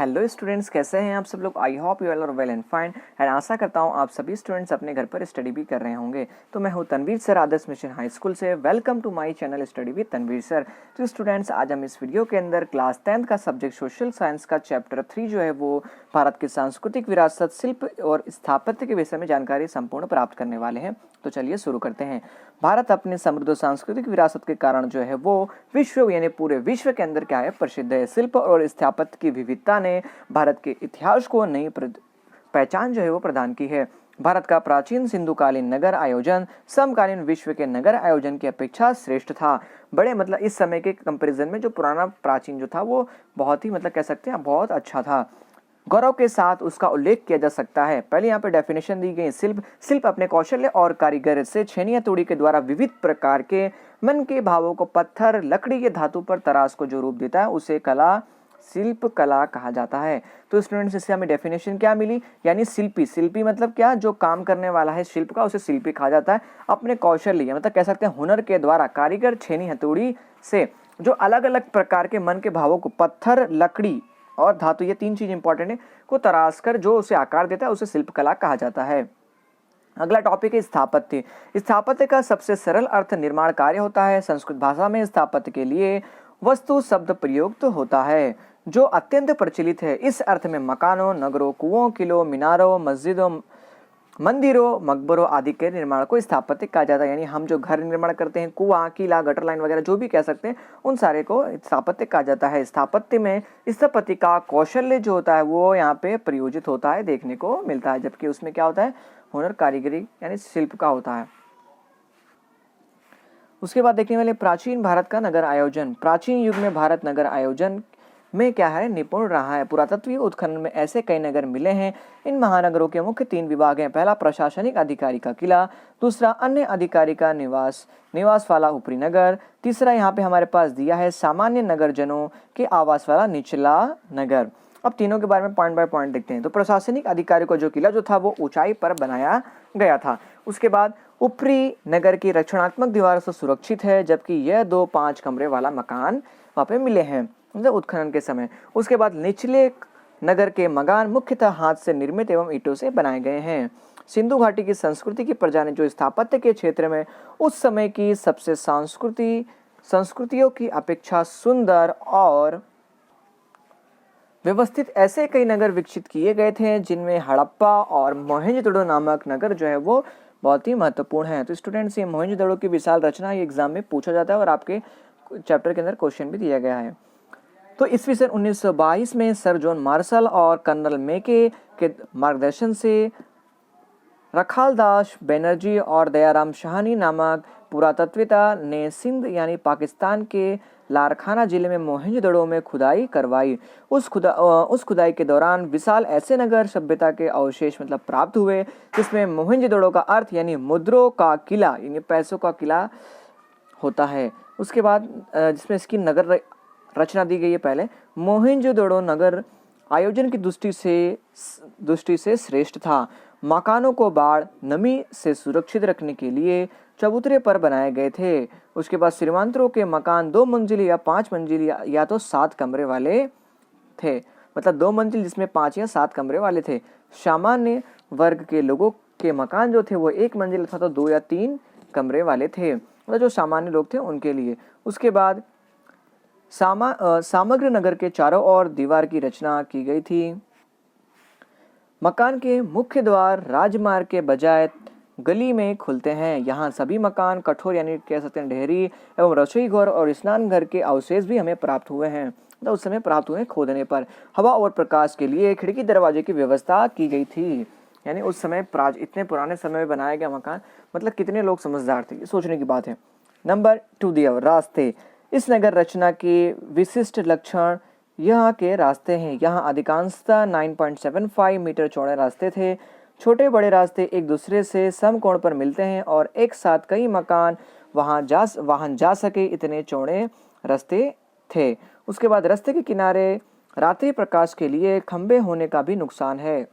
Hello students, कैसे हैं आप सब लोग। I hope you all are well and fine and आशा करता हूं आप सभी स्टूडेंट्स अपने घर पर स्टडी भी कर रहे होंगे। तो मैं हूं Tanveer sir, Adarsh mission high school से। Welcome to my channel study with Tanveer sir. तो स्टूडेंट्स, आज हम इस वीडियो के अंदर क्लास 10th का सब्जेक्ट सोशल साइंस का चैप्टर 3 जो है वो भारत की सांस्कृतिक विरासत, शिल्प और स्थापत्य के विषय में जानकारी संपूर्ण प्राप्त करने वाले हैं। तो चलिए शुरू करते हैं। भारत अपने समृद्ध सांस्कृतिक विरासत के कारण जो है वो विश्व यानी पूरे विश्व के अंदर क्या है, प्रसिद्ध है। शिल्प और स्थापत्य की विविधता ने भारत के इतिहास को नई पहचान जो है वो प्रदान की है। भारत का प्राचीन सिंधुकालीन नगर आयोजन समकालीन विश्व के नगर आयोजन की अपेक्षा श्रेष्ठ था। बड़े मतलब इस समय के कंपैरिजन में जो पुराना प्राचीन जो था वो बहुत ही कह सकते हैं बहुत अच्छा था। गौरव के साथ उसका उल्लेख किया जा सकता है। पहले यहाँ पे डेफिनेशन दी गई। शिल्प अपने कौशल्य और कारीगर से छेनी हथौड़ी के द्वारा विविध प्रकार के मन के भावों को पत्थर, लकड़ी या धातु पर तराश को जो रूप देता है उसे कला, शिल्प कला कहा जाता है। तो स्टूडेंट्स, इससे हमें डेफिनेशन क्या मिली, यानी शिल्पी मतलब क्या, जो काम करने वाला है शिल्प का उसे शिल्पी कहा जाता है। अपने कौशल्य कह सकते हैं हुनर के द्वारा, कारीगर छेनी हथौड़ी से जो अलग अलग प्रकार के मन के भावों को पत्थर, लकड़ी और धातु, ये तीन चीज इंपॉर्टेंट है, को तराश कर जो उसे आकार देता है उसे शिल्प कला कहा जाता है। अगला टॉपिक है स्थापत्य। स्थापत्य का सबसे सरल अर्थ निर्माण कार्य होता है। संस्कृत भाषा में स्थापत्य के लिए वस्तु शब्द प्रयुक्त होता है जो अत्यंत प्रचलित है। इस अर्थ में मकानों, नगरों, कुओं, किलों, मीनारों, मस्जिदों, मंदिरों, मकबरों आदि के निर्माण को स्थापत्य कहा जाता है। यानी हम जो घर निर्माण करते हैं, कुआं, किला, गटर लाइन वगैरह जो भी कह सकते हैं, उन सारे को स्थापत्य कहा जाता है। स्थापत्य में स्थपति का कौशल्य जो होता है वो यहाँ पे प्रयोजित होता है, देखने को मिलता है, जबकि उसमें क्या होता है, हुनर, कारीगरी यानी शिल्प का होता है। उसके बाद देखने वाले प्राचीन भारत का नगर आयोजन। प्राचीन युग में भारत नगर आयोजन में क्या है, निपुण रहा है। पुरातत्वीय उत्खनन में ऐसे कई नगर मिले हैं। इन महानगरों के मुख्य 3 विभाग हैं। पहला प्रशासनिक अधिकारी का किला, दूसरा अन्य अधिकारी का निवास वाला ऊपरी नगर, तीसरा यहाँ पे हमारे पास दिया है सामान्य नगरजनों के आवास वाला निचला नगर। अब तीनों के बारे में पॉइंट बाय पॉइंट देखते हैं। तो प्रशासनिक अधिकारी को जो किला जो था वो ऊंचाई पर बनाया गया था। उसके बाद ऊपरी नगर की रक्षणात्मक दीवारों से सुरक्षित है, जबकि यह 2-5 कमरे वाला मकान वहाँ पे मिले हैं उत्खनन के समय। उसके बाद निचले नगर के मकान मुख्यतः हाथ से निर्मित एवं ईंटों से बनाए गए हैं। सिंधु घाटी की संस्कृति की प्रजा ने जो स्थापत्य के क्षेत्र में उस समय की सबसे संस्कृतियों की अपेक्षा सुंदर और व्यवस्थित ऐसे कई नगर विकसित किए गए थे, जिनमें हड़प्पा और मोहेंजोदड़ो नामक नगर जो है वो बहुत ही महत्वपूर्ण है। तो स्टूडेंट्स, ये मोहेंजोदड़ो की विशाल रचना ये एग्जाम में पूछा जाता है और आपके चैप्टर के अंदर क्वेश्चन भी दिया गया है। तो ईस्वी सन 1922 में सर जॉन मार्शल और कर्नल मैके के मार्गदर्शन से रखालदास बैनर्जी और दयाराम शाहनी नामक पुरातत्ववेत्ता ने सिंध यानी पाकिस्तान के लारखाना जिले में मोहेंजोदड़ो में खुदाई करवाई। उस खुदाई के दौरान विशाल ऐसे नगर सभ्यता के अवशेष प्राप्त हुए, जिसमें मोहेंजोदड़ो का अर्थ यानी मुद्रों का किला यानी पैसों का किला होता है। उसके बाद जिसमें इसकी नगर रचना दी गई है। पहले मोहेंजोदड़ो नगर आयोजन की दृष्टि से श्रेष्ठ था। मकानों को बाढ़, नमी से सुरक्षित रखने के लिए चबूतरे पर बनाए गए थे। उसके बाद श्रीमंतों के मकान 2 मंजिल या 5 मंजिल या तो 7 कमरे वाले थे, 2 मंजिल जिसमें 5 या 7 कमरे वाले थे। सामान्य वर्ग के लोगों के मकान जो थे वो 1 मंजिल अथवा 2 या 3 कमरे वाले थे, जो सामान्य लोग थे उनके लिए। उसके बाद समग्र नगर के चारों ओर दीवार की रचना की गई थी। मकान के मुख्य द्वार राजमार्ग के बजाय गली में खुलते हैं। यहाँ सभी मकान कठोर यानी कह सकते हैं ढेरी एवं रसोई घर और स्नान घर के अवशेष भी हमें प्राप्त हुए हैं, उस समय प्राप्त हुए खोदने पर। हवा और प्रकाश के लिए खिड़की दरवाजे की व्यवस्था की गई थी। यानी उस समय इतने पुराने समय में बनाया गया मकान, कितने लोग समझदार थे, सोचने की बात है। नंबर 2 दिया रास्ते। इस नगर रचना के विशिष्ट लक्षण यहाँ के रास्ते हैं। यहाँ अधिकांशतः 9.75 मीटर चौड़े रास्ते थे। छोटे बड़े रास्ते एक दूसरे से समकोण पर मिलते हैं और एक साथ कई मकान वाहन जा सके इतने चौड़े रास्ते थे। उसके बाद रास्ते के किनारे रात्रि प्रकाश के लिए खंबे होने का भी नुकसान है।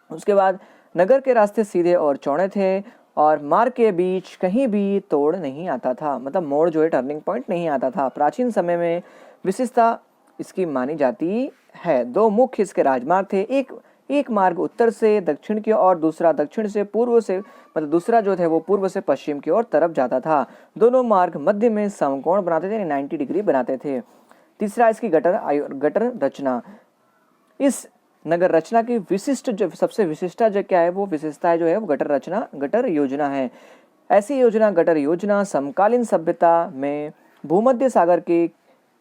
उसके बाद नगर के रास्ते सीधे और चौड़े थे और मार्ग के बीच कहीं भी तोड़ नहीं आता था, मोड़ जो है टर्निंग पॉइंट नहीं आता था। प्राचीन समय में विशेषता इसकी मानी जाती है। दो मुख्य इसके राजमार्ग थे, एक मार्ग उत्तर से दक्षिण की और दूसरा दक्षिण से पूर्व से, मतलब दूसरा जो थे वो पूर्व से पश्चिम की ओर तरफ जाता था। दोनों मार्ग मध्य में समकोण बनाते थे, 90 डिग्री बनाते थे। तीसरा इसकी गटर रचना। इस नगर रचना की विशिष्ट जो सबसे विशिष्टता जो क्या है, वो विशेषता है जो है वो गटर योजना है। ऐसी योजना गटर योजना समकालीन सभ्यता में भूमध्य सागर के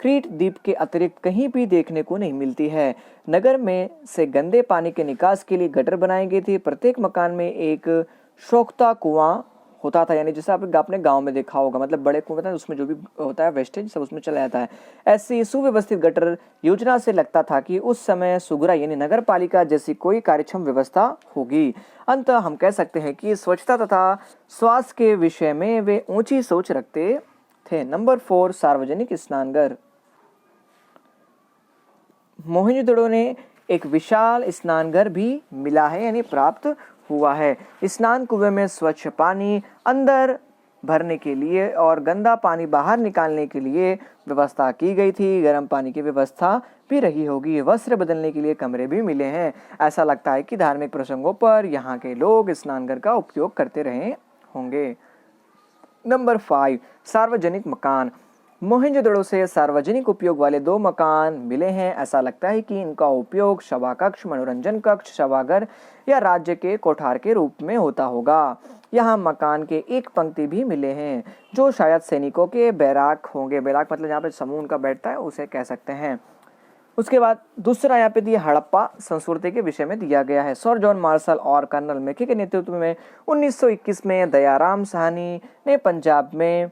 क्रीट द्वीप के अतिरिक्त कहीं भी देखने को नहीं मिलती है। नगर में से गंदे पानी के निकास के लिए गटर बनाई गई थी। प्रत्येक मकान में एक सोख्ता कुआं होता था, यानी जैसे आपने गांव में देखा होगा, मतलब बड़े कुएं, उसमें जो भी होता है वेस्टेज सब उसमें चला जाता है। ऐसी सुव्यवस्थित गटर योजना से लगता था कि उस समय सुगरा यानी नगर पालिका जैसी कोई कार्यक्षम व्यवस्था होगी। अंत हम कह सकते हैं कि स्वच्छता तथा स्वास्थ्य के विषय में वे ऊंची सोच रखते थे। नंबर 4 सार्वजनिक स्नानघर। मोहनजोदड़ो ने एक विशाल स्नानघर भी मिला है, यानी प्राप्त हुआ है। स्नान कुएं में स्वच्छ पानी अंदर भरने के लिए और गंदा पानी बाहर निकालने के लिए व्यवस्था की गई थी। गर्म पानी की व्यवस्था भी रही होगी। वस्त्र बदलने के लिए कमरे भी मिले हैं। ऐसा लगता है कि धार्मिक प्रसंगों पर यहाँ के लोग स्नानघर का उपयोग करते रहे होंगे। नंबर 5 सार्वजनिक मकान। मोहनजोदड़ो से सार्वजनिक उपयोग वाले 2 मकान मिले हैं। ऐसा लगता है कि इनका उपयोग सभा कक्ष, मनोरंजन कक्ष, सभागार या राज्य के कोठार के रूप में होता होगा। यहाँ मकान के एक पंक्ति भी मिले हैं जो शायद सैनिकों के बैराक होंगे। बैराक मतलब जहाँ पे समूह उनका बैठता है उसे कह सकते हैं। उसके बाद दूसरा यहाँ पे दिया हड़प्पा संस्कृति के विषय में दिया गया है। सर जॉन मार्शल और कर्नल मैकी के नेतृत्व में 1921 में दयाराम साहनी ने पंजाब में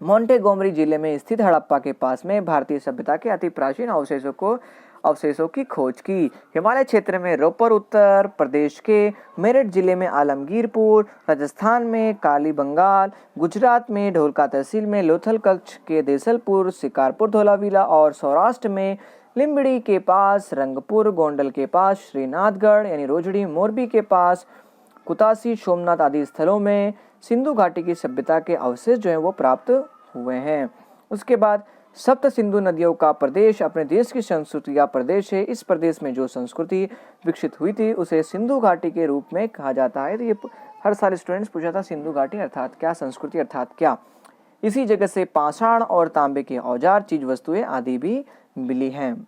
मोंटेगोमरी जिले में स्थित हड़प्पा के पास में भारतीय सभ्यता के अति प्राचीन अवशेषों की खोज की। हिमालय क्षेत्र में रोपर, उत्तर प्रदेश के मेरठ जिले में आलमगीरपुर, राजस्थान में कालीबंगाल, गुजरात में ढोलका तहसील में लोथल कच्छ के देसलपुर, शिकारपुर, धोलावीरा और सौराष्ट्र में लिम्बड़ी के पास रंगपुर, गोंडल के पास श्रीनाथगढ़ यानी रोजड़ी, मोरबी के पास कुतासी, सोमनाथ आदि स्थलों में सिंधु घाटी की सभ्यता के अवशेष जो हैं वो प्राप्त हुए हैं। उसके बाद सप्त सिंधु नदियों का प्रदेश अपने देश की संस्कृति का प्रदेश है। इस प्रदेश में जो संस्कृति विकसित हुई थी उसे सिंधु घाटी के रूप में कहा जाता है। तो ये हर साल स्टूडेंट्स पूछा था सिंधु घाटी अर्थात क्या, संस्कृति अर्थात क्या। इसी जगह से पाषाण और तांबे के औजार, चीज वस्तुएं आदि भी मिली हैं,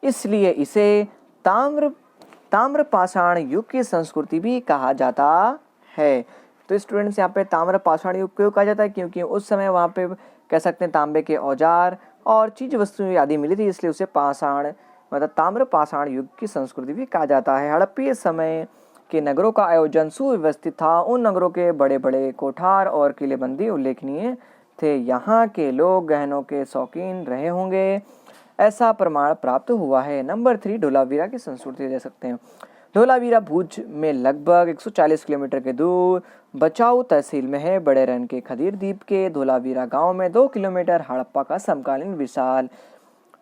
इसलिए इसे ताम्र पाषाण युग की संस्कृति भी कहा जाता है। तो स्टूडेंट्स यहाँ पे ताम्र पाषाण युग क्यों कहा जाता है, क्योंकि उस समय वहाँ पे कह सकते हैं तांबे के औजार और चीज वस्तुएं आदि मिली थी, इसलिए उसे पाषाण मतलब ताम्र पाषाण युग की संस्कृति भी कहा जाता है। हड़प्पीय समय के नगरों का आयोजन सुव्यवस्थित था। उन नगरों के बड़े बड़े कोठार और किलेबंदी उल्लेखनीय थे। यहाँ के लोग गहनों के शौकीन रहे होंगे, ऐसा प्रमाण प्राप्त हुआ है। नंबर 3 धोलावीरा की संस्कृति दे सकते हैं। धोलावीरा भुज में लगभग 140 किलोमीटर के दूर बचाऊ तहसील में है। बड़े रन के खदीर द्वीप के धोलावीरा गांव में 2 किलोमीटर हड़प्पा का समकालीन विशाल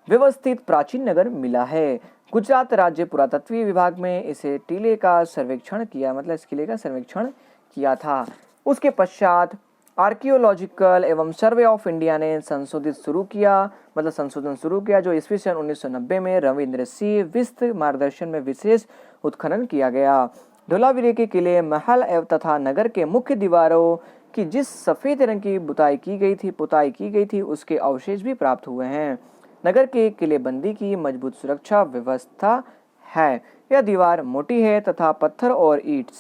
व्यवस्थित प्राचीन नगर मिला है। गुजरात राज्य पुरातत्वीय विभाग में इसे टीले का सर्वेक्षण किया, मतलब इस किले का सर्वेक्षण किया था। उसके पश्चात आर्कियोलॉजिकल एवं सर्वे ऑफ इंडिया ने संशोधन शुरू किया जो ईस्वी सन 1990 में रविंद्र सिंह विस्त मार्गदर्शन में विशेष उत्खनन किया गया। धोलावीरा के किले, महल एवं तथा नगर के मुख्य दीवारों की जिस सफेद रंग की पुताई की गई थी उसके अवशेष भी प्राप्त हुए हैं। नगर के किलेबंदी की मजबूत सुरक्षा व्यवस्था है। यह दीवार मोटी है तथा पत्थर और ईंट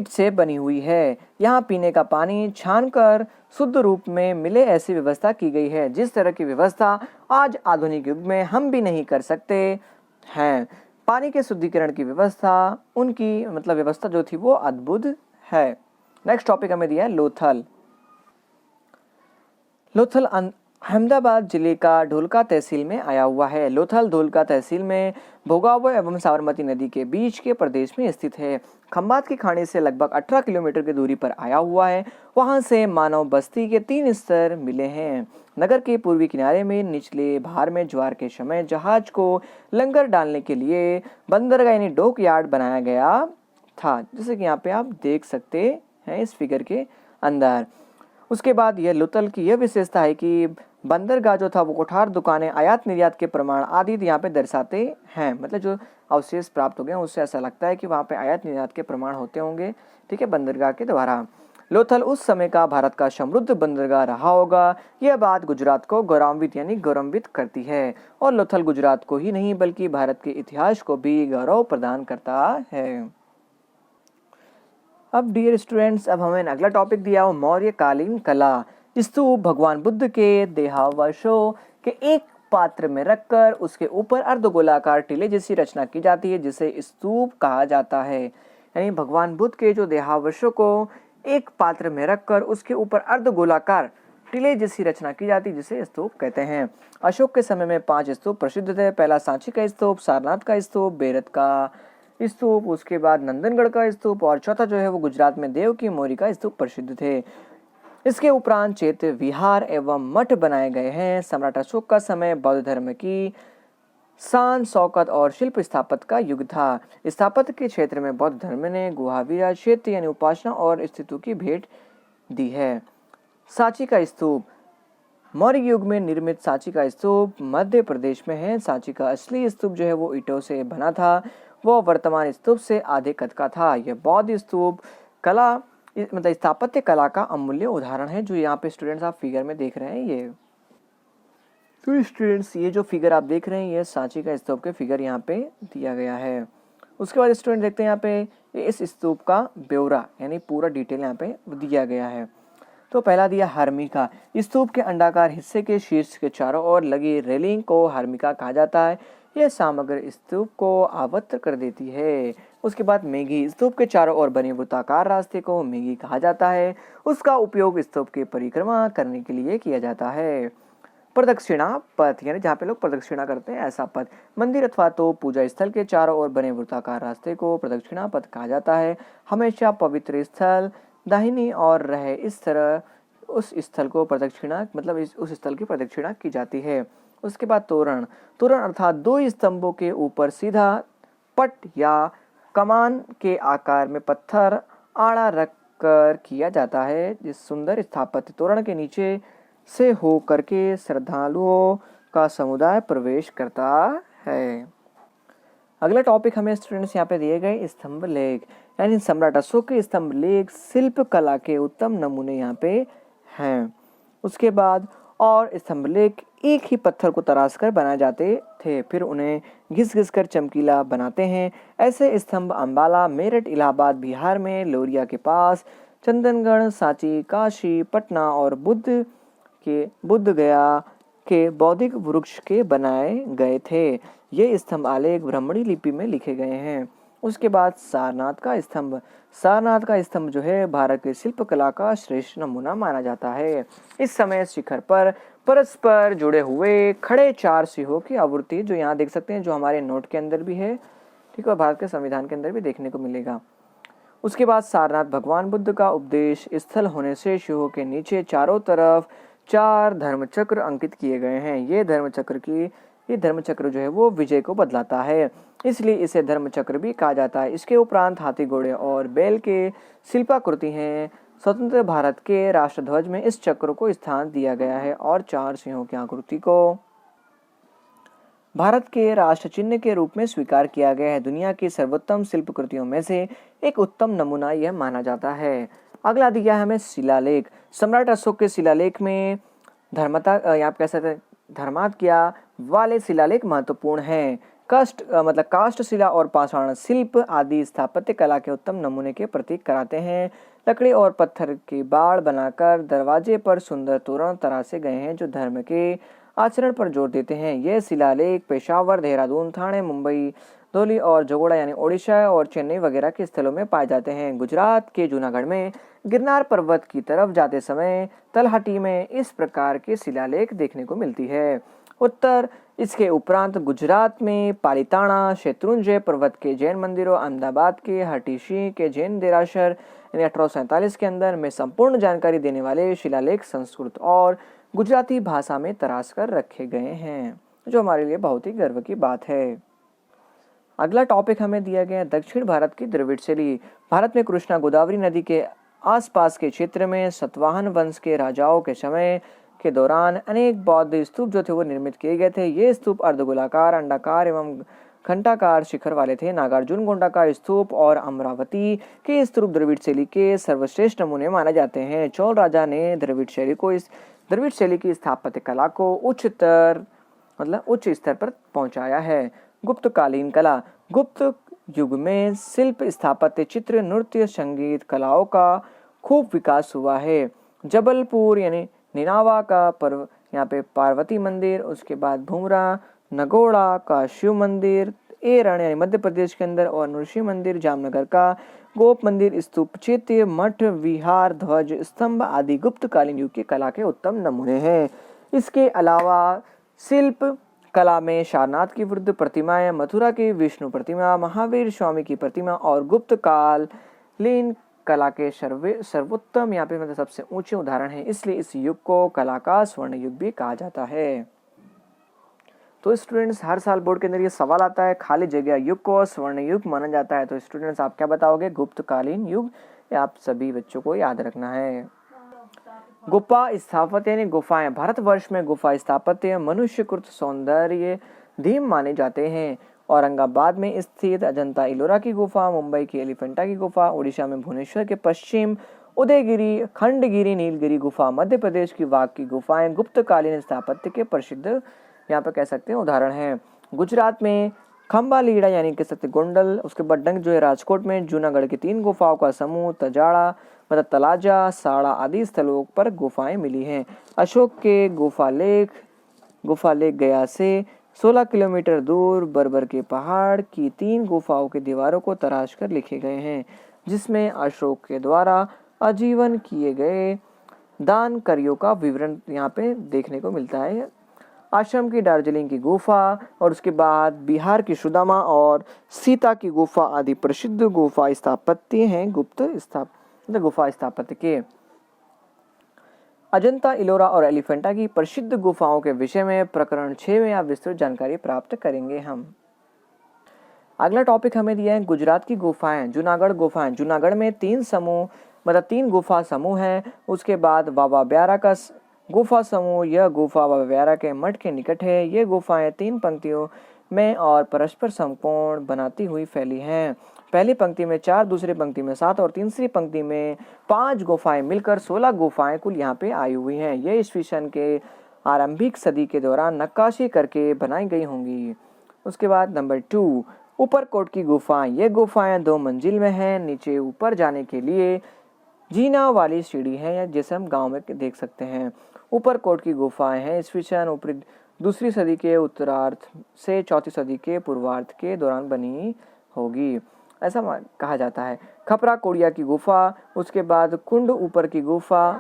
से बनी हुई है। यहाँ पीने का पानी छानकर शुद्ध रूप में मिले ऐसी व्यवस्था की गई है, जिस तरह की व्यवस्था आज आधुनिक युग में हम भी नहीं कर सकते हैं। पानी के शुद्धिकरण की व्यवस्था उनकी मतलब व्यवस्था जो थी वो अद्भुत है। नेक्स्ट टॉपिक हमें दिया है लोथल। लोथल अहमदाबाद जिले का ढोलका तहसील में आया हुआ है। लोथल ढोलका तहसील में भोगाव एवं साबरमती नदी के बीच के प्रदेश में स्थित है। खंबात की खाड़ी से लगभग 18 किलोमीटर की दूरी पर आया हुआ है। वहां से मानव बस्ती के 3 स्तर मिले हैं। नगर के पूर्वी किनारे में निचले भार में ज्वार के समय जहाज को लंगर डालने के लिए बंदरगाह यानी डॉक यार्ड बनाया गया था, जैसे कि यहाँ पे आप देख सकते हैं इस फिगर के अंदर। उसके बाद यह लोथल की यह विशेषता है कि बंदरगाह जो था वो कुठार, दुकानें, आयात निर्यात के प्रमाण आदि यहाँ पे दर्शाते हैं। मतलब जो अवशेष प्राप्त हो गए उससे ऐसा लगता है कि वहाँ पे आयात निर्यात के प्रमाण होते होंगे, ठीक है, बंदरगाह के द्वारा। लोथल उस समय का भारत का समृद्ध बंदरगाह रहा होगा। यह बात गुजरात को गौरवान्वित यानी गौरवान्वित करती है, और लोथल गुजरात को ही नहीं बल्कि भारत के इतिहास को भी गौरव प्रदान करता है। अब डियर स्टूडेंट्स, अब हमें अगला टॉपिक दिया हो मौर्यकालीन कला। स्तूप भगवान बुद्ध के देहावशेषों के एक पात्र में रखकर उसके ऊपर अर्धगोलाकार टीले जैसी रचना की जाती है, जिसे स्तूप कहा जाता है। यानी भगवान बुद्ध के जो देहावशेषों को एक पात्र में रखकर उसके ऊपर अर्धगोलाकार टीले जैसी रचना की जाती है, जिसे स्तूप कहते हैं। अशोक के समय में 5 स्तूप प्रसिद्ध थे। पहला सांची का स्तूप, सारनाथ का स्तूप, बेरत का स्तूप, उसके बाद नंदनगढ़ का स्तूप, और चौथा जो है वो गुजरात में देव की मोरी का स्तूप प्रसिद्ध थे। इसके उपरांत चैत्य विहार एवं मठ बनाए गए हैं। सम्राट अशोक का समय बौद्ध धर्म की शान शौकत और शिल्प स्थापत्य का युग था। स्थापत्य के क्षेत्र में बौद्ध धर्म ने गुहाविराज क्षेत्र यानी उपासना और स्थितियों की भेंट दी है। सांची का स्तूप, मौर्य युग में निर्मित सांची का स्तूप मध्य प्रदेश में है। सांची का असली स्तूप जो है वो ईंटों से बना था, वो वर्तमान स्तूप से आधे कद का था। यह बौद्ध स्तूप कला मतलब स्थापत्य कला का अमूल्य उदाहरण है, जो यहाँ पे स्टूडेंट्स आप फिगर में देख रहे हैं। ये तो स्टूडेंट्स ये जो फिगर आप देख रहे हैं ये सांची का स्तूप के फिगर यहाँ पे दिया गया है। उसके बाद स्टूडेंट देखते हैं यहाँ पे इस स्तूप का ब्यौरा यानी पूरा डिटेल यहाँ पे दिया गया है। तो पहला दिया हर्मिका। स्तूप के अंडाकार हिस्से के शीर्ष के चारों ओर लगी रेलिंग को हर्मिका कहा जाता है। यह सामग्री स्तूप को आवृत कर देती है। उसके बाद मेघी, स्तूप के चारों ओर बने वृत्ताकार रास्ते को मेघी कहा जाता है। उसका उपयोग स्तूप की परिक्रमा करने के लिए किया जाता है। प्रदक्षिणा पथ यानी जहाँ पे लोग प्रदक्षिणा करते हैं ऐसा पथ। मंदिर अथवा तो पूजा स्थल के चारों ओर बने वृत्ताकार रास्ते को प्रदक्षिणा पथ कहा जाता है। हमेशा पवित्र स्थल दाहिनी ओर रहे इस तरह उस स्थल को प्रदक्षिणा मतलब उस स्थल की प्रदक्षिणा की जाती है। उसके बाद तोरण, तोरण अर्थात 2 स्तंभों के ऊपर सीधा पट या कमान के आकार में पत्थर आड़ा रखकर किया जाता है। जिस सुंदर स्थापत्य तोरण के नीचे से हो करके श्रद्धालुओं का समुदाय प्रवेश करता है। अगला टॉपिक हमें स्टूडेंट्स यहाँ पे दिए गए स्तंभ लेख, यानी सम्राट अशोक के स्तंभ लेख शिल्प कला के उत्तम नमूने यहाँ पे हैं। उसके बाद और स्तंभ लेख एक ही पत्थर को तराश कर बनाए जाते थे, फिर उन्हें घिस घिस कर चमकीला बनाते हैं। ऐसे स्तंभ अंबाला, मेरठ, इलाहाबाद, बिहार में लोरिया के पास, चंदनगढ़, सांची, काशी, पटना और बुद्ध गया के बौद्धिक वृक्ष के बनाए गए थे। ये स्तंभ आलेख ब्राह्मणी लिपि में लिखे गए हैं। उसके बाद सारनाथ का स्तंभ, सारनाथ का स्तंभ जो है भारत के शिल्प कला का श्रेष्ठ नमूना माना जाता है। इस समय शिखर पर परस्पर जुड़े हुए खड़े 4 सिंहों की आवृत्ति जो यहाँ देख सकते हैं, जो हमारे नोट के अंदर भी है, ठीक है, भारत के संविधान के अंदर भी देखने को मिलेगा। उसके बाद सारनाथ भगवान बुद्ध का उपदेश स्थल होने से सिंहों के नीचे चारों तरफ 4 धर्मचक्र अंकित किए गए हैं। ये धर्मचक्र जो है वो विजय को बदलाता है, इसलिए इसे धर्मचक्र भी कहा जाता है। इसके उपरांत हाथी, घोड़े और बैल के शिल्पाकृति हैं। स्वतंत्र भारत के राष्ट्रध्वज में इस चक्र को स्थान दिया गया है और 4 सिंहों की आकृति को भारत के राष्ट्र चिन्ह के रूप में स्वीकार किया गया है। दुनिया की सर्वोत्तम शिल्पकृतियों में से एक उत्तम नमूना यह माना जाता है। अगला दिया है हमें शिलालेख। सम्राट अशोक के शिलालेख में धर्मात्या वाले शिलालेख महत्वपूर्ण हैं। काष्ठ शिला और पाषाण शिल्प आदि स्थापत्य कला के उत्तम नमूने के प्रतीक कराते हैं। लकड़ी और पत्थर के बाड़ बनाकर दरवाजे पर सुंदर तोरण तराशे गए हैं, जो धर्म के आचरण पर जोर देते हैं। यह शिलालेख पेशावर, देहरादून, ठाणे, मुंबई, धौली और जोगोड़ा यानी ओडिशा और चेन्नई वगैरह के स्थलों में पाए जाते हैं। गुजरात के जूनागढ़ में गिरनार पर्वत की तरफ जाते समय तलहटी में इस प्रकार के शिलालेख देखने को मिलती है। उत्तर इसके उपरांत गुजरात में पालिताना, शत्रुंजय पर्वत के जैन मंदिरों, अहमदाबाद के हटीशी के जैन देरासर यानी 1847 के अंदर में संपूर्ण जानकारी देने वाले शिलालेख संस्कृत और गुजराती भाषा में तराश कर रखे गए हैं, जो हमारे लिए बहुत ही गर्व की बात है। अगला टॉपिक हमें दिया गया दक्षिण भारत की द्रविड़ शैली। भारत में कृष्णा गोदावरी नदी के आसपास के क्षेत्र में सातवाहन वंश के राजाओं के समय के दौरान अनेक बौद्ध स्तूप जो थे वो निर्मित किए गए थे। ये स्तूप अर्धगोलाकार, अंडाकार एवं घंटाकार शिखर वाले थे। नागार्जुनकोंडा का स्तूप और अमरावती के स्तूप द्रविड़ शैली के सर्वश्रेष्ठ नमूने माने जाते हैं। चोल राजा ने द्रविड़ शैली की स्थापत्य कला को उच्च स्तर पर पहुंचाया है। गुप्तकालीन कला। गुप्त युग में शिल्प, स्थापत्य, चित्र, नृत्य, संगीत कलाओं का खूब विकास हुआ है। जबलपुर यानी निनावा का यहाँ पे पार्वती मंदिर, उसके बाद भूमरा नगोड़ा का शिव मंदिर, एरण यानी मध्य प्रदेश के अंदर, और नृसिंह मंदिर जामनगर का, गोप मंदिर, स्तूप, चैत्य, मठ, विहार, ध्वज स्तंभ आदि गुप्तकालीन युग की कला के उत्तम नमूने हैं। इसके अलावा शिल्प कला में सारनाथ की वृद्ध प्रतिमाएं, मथुरा की विष्णु प्रतिमा, महावीर स्वामी की प्रतिमा और गुप्तकालीन कला के सर्वोत्तम यहाँ पे मतलब सबसे ऊंचे उदाहरण है। इसलिए इस युग को कला का स्वर्ण युग भी कहा जाता है। तो स्टूडेंट्स, हर साल बोर्ड के अंदर ये सवाल आता है, खाली जगह युग को स्वर्ण युग माना जाता है। तो स्टूडेंट्स, आप क्या बताओगे? गुप्तकालीन युग। आप सभी बच्चों को याद रखना है। गुफा स्थापत्य यानी गुफाएं। भारतवर्ष में गुफा स्थापत्य मनुष्यकृत सौंदर्य धीम माने जाते हैं। औरंगाबाद में स्थित अजंता इलोरा की गुफा, मुंबई की एलिफेंटा की गुफा, उड़ीसा में भुवनेश्वर के पश्चिम उदयगिरी, खंडगिरी, नीलगिरी गुफा, मध्य प्रदेश की वाघ की गुफाएं गुप्तकालीन स्थापत्य के प्रसिद्ध यहाँ पे कह सकते हैं उदाहरण है। गुजरात में खंबालीड़ा यानी कह सकते गोंडल, उसके बाद डंग जो है राजकोट में, जूनागढ़ की 3 गुफाओं का समूह तजाड़ा मतलब तलाजा, साड़ा आदि स्थलों पर गुफाएं मिली हैं। अशोक के गुफा लेक गया से 16 किलोमीटर दूर बर्बर के पहाड़ की 3 गुफाओं की दीवारों को तराश कर लिखे गए हैं, जिसमें अशोक के द्वारा आजीवन किए गए दान कार्यों का विवरण यहाँ पे देखने को मिलता है। आश्रम की दार्जिलिंग की गुफा और उसके बाद बिहार की सुदामा और सीता की गुफा आदि प्रसिद्ध गुफा स्थापत्य हैं गुफा स्थापत्य के। अजंता इलोरा और एलिफेंटा की प्रसिद्ध गुफाओं के विषय में प्रकरण 6 में आप विस्तृत जानकारी प्राप्त करेंगे हम। अगला टॉपिक हमें दिया है गुजरात की गुफाएं, जूनागढ़ गुफाएं। जूनागढ़ में 3 गुफा समूह हैं। उसके बाद बाबा ब्यारा का गुफा समूह, यह गुफा बाबा ब्यारा के मठ के निकट है। ये गुफाएं 3 पंक्तियों में और परस्पर समकोण बनाती हुई फैली हैं। पहली पंक्ति में 4, दूसरी पंक्ति में 7 और तीसरी पंक्ति में 5 गुफाएं मिलकर 16 गुफाएं कुल यहाँ पे आई हुई हैं। ये ईस्वी सन के आरंभिक सदी के दौरान नक्काशी करके बनाई गई होंगी। उसके बाद नंबर 2, ऊपरकोट की गुफाएं। ये गुफाएं 2 मंजिल में हैं। नीचे ऊपर जाने के लिए जीना वाली सीढ़ी है, या जैसे हम गांव में देख सकते हैं। ऊपरकोट की गुफाएं हैं ईस्वी सन 2री सदी के उत्तरार्ध से 4वीं सदी के पूर्वार्ध के दौरान बनी होगी, ऐसा कहा जाता है। खपरा कोड़िया की गुफा, उसके बाद कुंड ऊपर की गुफा।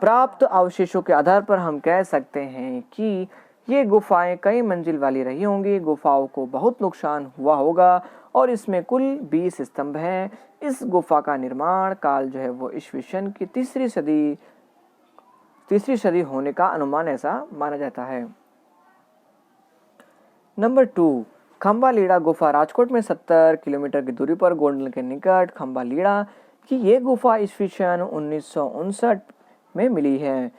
प्राप्त अवशेषों के आधार पर हम कह सकते हैं कि ये गुफाएं कई मंजिल वाली रही होंगी। गुफाओं को बहुत नुकसान हुआ होगा और इसमें कुल 20 स्तंभ हैं। इस गुफा का निर्माण काल जो है वो ईस्वी सन की 3री सदी होने का अनुमान ऐसा माना जाता है। नंबर 2, खंबालीड़ा गुफा। राजकोट में 70 किलोमीटर की दूरी पर गोंडल के निकट खंबालीड़ा की ये गुफा ईस्वी सन 1959 में मिली है।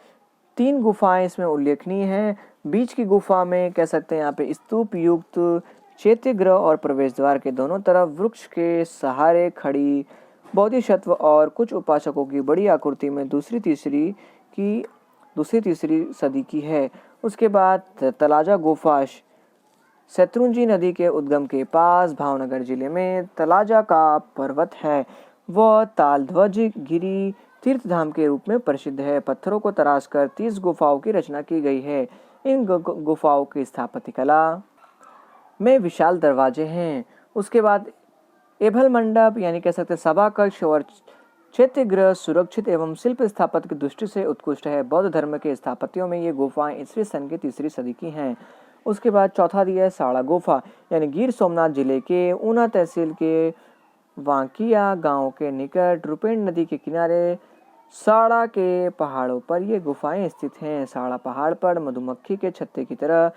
3 गुफाएं इसमें उल्लेखनीय हैं। बीच की गुफा में कह सकते हैं यहाँ पे स्तूप युक्त चैत्यगृह और प्रवेश द्वार के दोनों तरफ वृक्ष के सहारे खड़ी बोधिसत्व और कुछ उपासकों की बड़ी आकृति में दूसरी तीसरी सदी की है। उसके बाद तलाजा गुफा शत्रुंजी नदी के उद्गम के पास भावनगर जिले में तलाजा का पर्वत है। वह तालध्वज गिरी तीर्थधाम के रूप में प्रसिद्ध है। पत्थरों को तराशकर 30 गुफाओं की रचना की गई है। इन गुफाओं की स्थापत्य कला में विशाल दरवाजे हैं। उसके बाद एभल मंडप यानी कह सकते सभा कक्ष और चैत्यगृह सुरक्षित एवं शिल्प स्थापत्य की दृष्टि से उत्कृष्ट है। बौद्ध धर्म के स्थापत्यों में ये गुफाएं ईस्वी सन की 3री सदी की हैं। उसके बाद चौथा दिया है साड़ा गुफा, यानी गिर सोमनाथ जिले के ऊना तहसील के वांकिया गांव के निकट रुपेण नदी के किनारे साड़ा के पहाड़ों पर ये गुफाएं स्थित हैं। साड़ा पहाड़ पर मधुमक्खी के छत्ते की तरह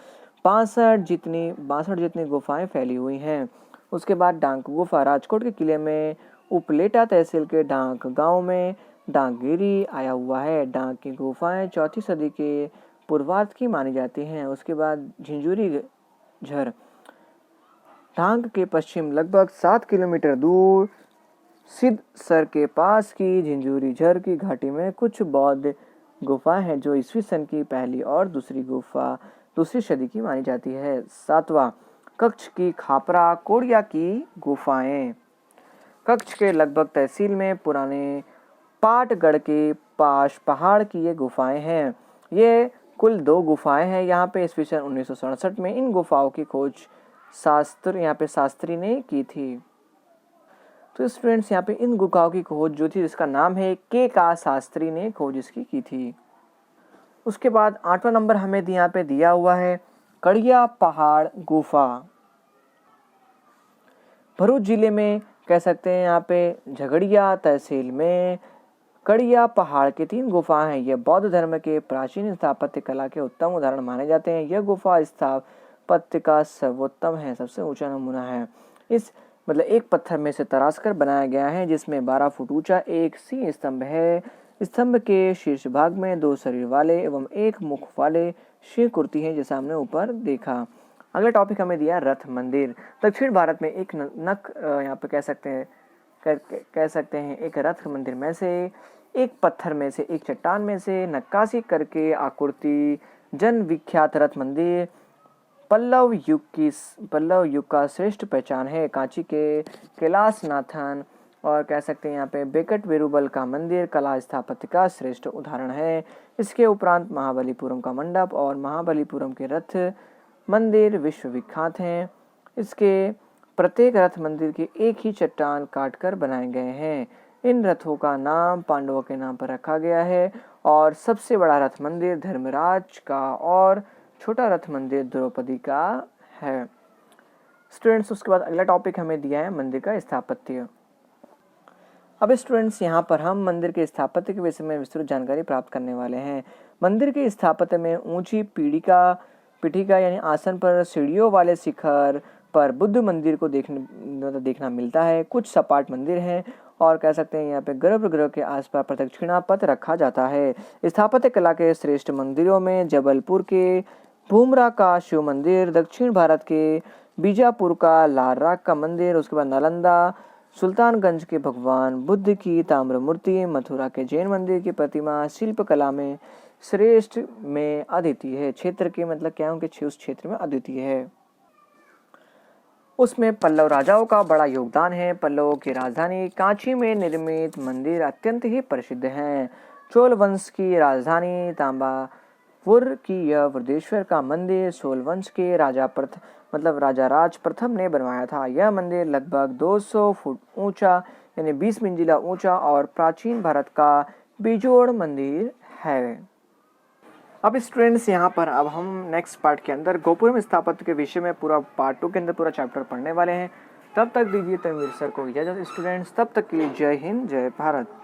62 जितनी गुफाएं फैली हुई हैं। उसके बाद डांक गुफा। राजकोट के किले में उपलेटा तहसील के डांक गांव में डांगगिरी आया हुआ है। डांग की गुफाएं 4वीं सदी के पूर्वार्ध की मानी जाती हैं। उसके बाद झिंझुरी झर, डांग के पश्चिम लगभग 7 किलोमीटर दूर सिद्धसर के पास की झिंझुरी झर की घाटी में कुछ बौद्ध गुफाएं हैं जो ईस्वी सन की पहली और दूसरी गुफा दूसरी सदी की मानी जाती है। 7वां, कच्छ की खापरा कोड़िया की गुफाएं। कच्छ के लगभग तहसील में पुराने पाटगढ़ के पास पहाड़ की ये गुफाएं हैं। ये कुल 2 गुफाएं हैं। यहाँ पे ईस्वी सन 1967 में इन गुफाओं की खोज शास्त्री ने की थी। तो स्टूडेंट्स यहाँ पे इन गुफाओं की खोज जो थी जिसका नाम है के का शास्त्री ने खोज इसकी की थी। उसके बाद 8वां नंबर हमें यहाँ पे दिया हुआ है कड़िया पहाड़ गुफा। भरूच जिले में कह सकते हैं यहाँ पे झगड़िया तहसील में कड़िया पहाड़ के 3 गुफाएं हैं। यह बौद्ध धर्म के प्राचीन स्थापत्य कला के उत्तम उदाहरण माने जाते हैं। यह गुफा स्थापत्य का सर्वोत्तम है, सबसे ऊंचा नमूना है। इस एक पत्थर में से तराश कर बनाया गया है जिसमें 12 फुट ऊंचा एक सिंह स्तंभ है। स्तंभ के शीर्ष भाग में 2 शरीर वाले एवं 1 मुख वाले शिव कुर्ती है जैसा हमने ऊपर देखा। अगला टॉपिक हमें दिया रथ मंदिर। दक्षिण भारत में एक यहाँ पे कह सकते हैं एक रथ मंदिर में से एक पत्थर में से एक चट्टान में से नक्काशी करके आकृति जन विख्यात रथ मंदिर पल्लव युग का श्रेष्ठ पहचान है। कांची के कैलाशनाथन और कह सकते हैं यहाँ पे बेकट वेरुबल का मंदिर कला स्थापत्य का श्रेष्ठ उदाहरण है। इसके उपरांत महाबलीपुरम का मंडप और महाबलीपुरम के रथ मंदिर विश्व विख्यात हैं। इसके प्रत्येक रथ मंदिर की एक ही चट्टान काटकर बनाए गए हैं। इन रथों का नाम पांडवों के नाम पर रखा गया है और सबसे बड़ा रथ मंदिर धर्मराज का और छोटा रथ मंदिर द्रौपदी का है। स्टूडेंट्स उसके बाद अगला टॉपिक हमें दिया है मंदिर का स्थापत्य। अब स्टूडेंट्स यहाँ पर हम मंदिर के स्थापत्य के विषय में विस्तृत जानकारी प्राप्त करने वाले हैं। मंदिर के स्थापत्य में ऊंची पीठिका यानी आसन पर सीढ़ियों वाले शिखर पर बुद्ध मंदिर को देखना मिलता है। कुछ सपाट मंदिर हैं और कह सकते हैं यहाँ पे गर्भगृह के आसपास प्रदक्षिणा पथ रखा जाता है। स्थापत्य कला के श्रेष्ठ मंदिरों में जबलपुर के भूमरा का शिव मंदिर, दक्षिण भारत के बीजापुर का लालराग का मंदिर, उसके बाद नालंदा सुल्तानगंज के भगवान बुद्ध की ताम्र मूर्ति, मथुरा के जैन मंदिर की प्रतिमा शिल्प कला में श्रेष्ठ में अद्वितीय है। क्षेत्र के क्या है उनके उस क्षेत्र में अद्वितीय है। उसमें पल्लव राजाओं का बड़ा योगदान है। पल्लवों की राजधानी कांची में निर्मित मंदिर अत्यंत ही प्रसिद्ध हैं। चोल वंश की राजधानी तांबापुर की यह वृद्धेश्वर का मंदिर चोल वंश के राजा राज प्रथम ने बनवाया था। यह मंदिर लगभग 200 फुट ऊंचा यानी 20 मंजिला ऊंचा और प्राचीन भारत का बिजोड़ मंदिर है। अब स्टूडेंट्स यहाँ पर अब हम नेक्स्ट पार्ट के अंदर गोपुरम स्थापत्य के विषय में पूरा पार्ट 2 के अंदर पूरा चैप्टर पढ़ने वाले हैं। तब तक दीजिए तनवीर सर को इजाजत स्टूडेंट्स। तब तक के लिए जय हिंद जय भारत।